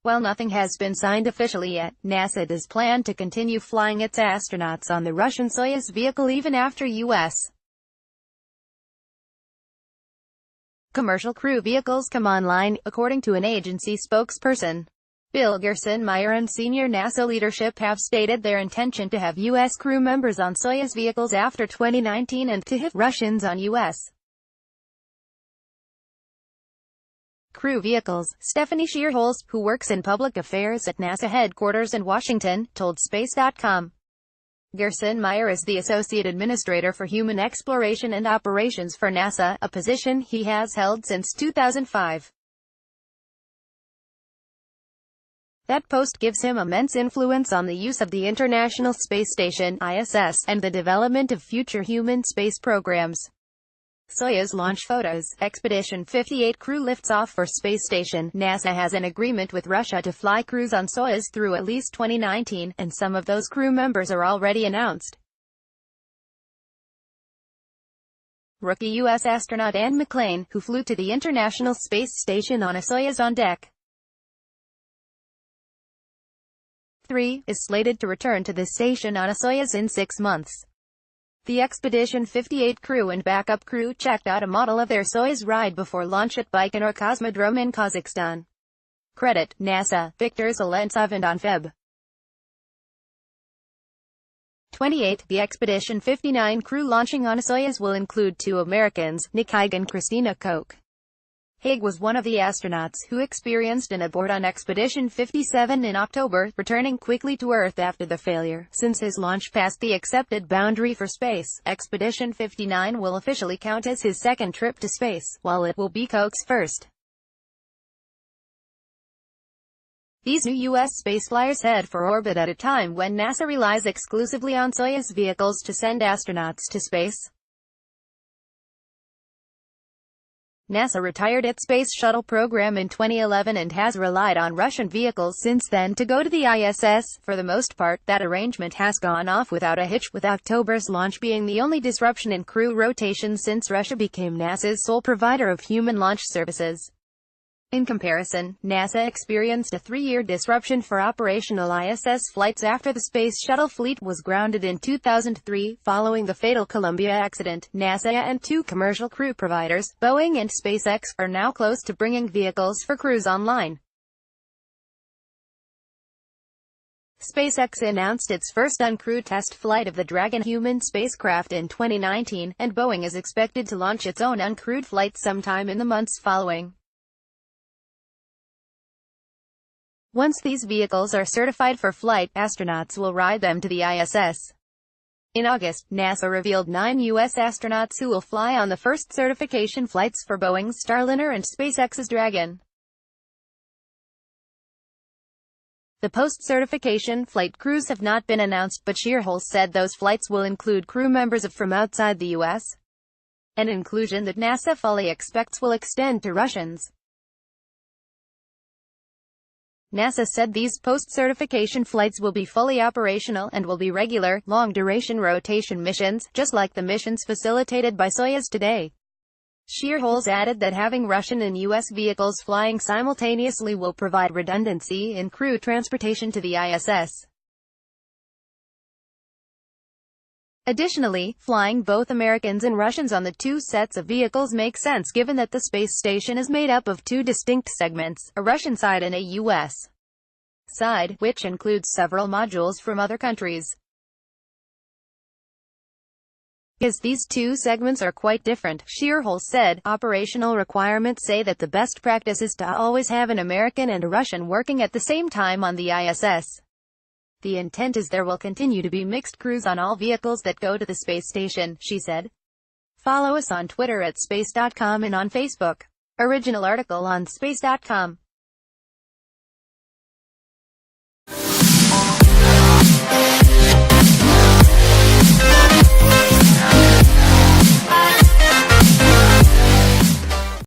While nothing has been signed officially yet, NASA does plan to continue flying its astronauts on the Russian Soyuz vehicle even after U.S. commercial crew vehicles come online, according to an agency spokesperson. Bill Gerstenmaier and senior NASA leadership have stated their intention to have U.S. crew members on Soyuz vehicles after 2019 and to have Russians on U.S. crew vehicles. Stephanie Schierholz, who works in public affairs at NASA headquarters in Washington, told Space.com. Gerstenmaier is the Associate Administrator for Human Exploration and Operations for NASA, a position he has held since 2005. That post gives him immense influence on the use of the International Space Station, ISS, and the development of future human space programs. Soyuz launch photos. Expedition 58 crew lifts off for space station. NASA has an agreement with Russia to fly crews on Soyuz through at least 2019, and some of those crew members are already announced. Rookie U.S. astronaut Anne McClain, who flew to the International Space Station on a Soyuz on Deck 3, is slated to return to the station on a Soyuz in 6 months. The Expedition 58 crew and backup crew checked out a model of their Soyuz ride before launch at Baikonur Cosmodrome in Kazakhstan. Credit: NASA, Viktor Zelentsov and on Feb. 28. The Expedition 59 crew launching on a Soyuz will include 2 Americans, Nick Hague and Christina Koch. Hague was one of the astronauts who experienced an abort on Expedition 57 in October, returning quickly to Earth after the failure. Since his launch passed the accepted boundary for space, Expedition 59 will officially count as his second trip to space, while it will be Koch's first. These new U.S. spaceflyers head for orbit at a time when NASA relies exclusively on Soyuz vehicles to send astronauts to space. NASA retired its Space Shuttle program in 2011 and has relied on Russian vehicles since then to go to the ISS. For the most part, that arrangement has gone off without a hitch, with October's launch being the only disruption in crew rotation since Russia became NASA's sole provider of human launch services. In comparison, NASA experienced a 3-year disruption for operational ISS flights after the Space Shuttle fleet was grounded in 2003, following the fatal Columbia accident. NASA and 2 commercial crew providers, Boeing and SpaceX, are now close to bringing vehicles for crews online. SpaceX announced its first uncrewed test flight of the Dragon human spacecraft in 2019, and Boeing is expected to launch its own uncrewed flight sometime in the months following. Once these vehicles are certified for flight, astronauts will ride them to the ISS. In August, NASA revealed 9 U.S. astronauts who will fly on the first certification flights for Boeing's Starliner and SpaceX's Dragon. The post-certification flight crews have not been announced, but Schierholz said those flights will include crew members from outside the U.S., an inclusion that NASA fully expects will extend to Russians. NASA said these post-certification flights will be fully operational and will be regular, long-duration rotation missions, just like the missions facilitated by Soyuz today. Schierholz added that having Russian and U.S. vehicles flying simultaneously will provide redundancy in crew transportation to the ISS. Additionally, flying both Americans and Russians on the 2 sets of vehicles makes sense given that the space station is made up of 2 distinct segments, a Russian side and a U.S. side, which includes several modules from other countries. Because these 2 segments are quite different, Schierholz said, operational requirements say that the best practice is to always have an American and a Russian working at the same time on the ISS. The intent is there will continue to be mixed crews on all vehicles that go to the space station, she said. Follow us on Twitter at space.com and on Facebook. Original article on space.com.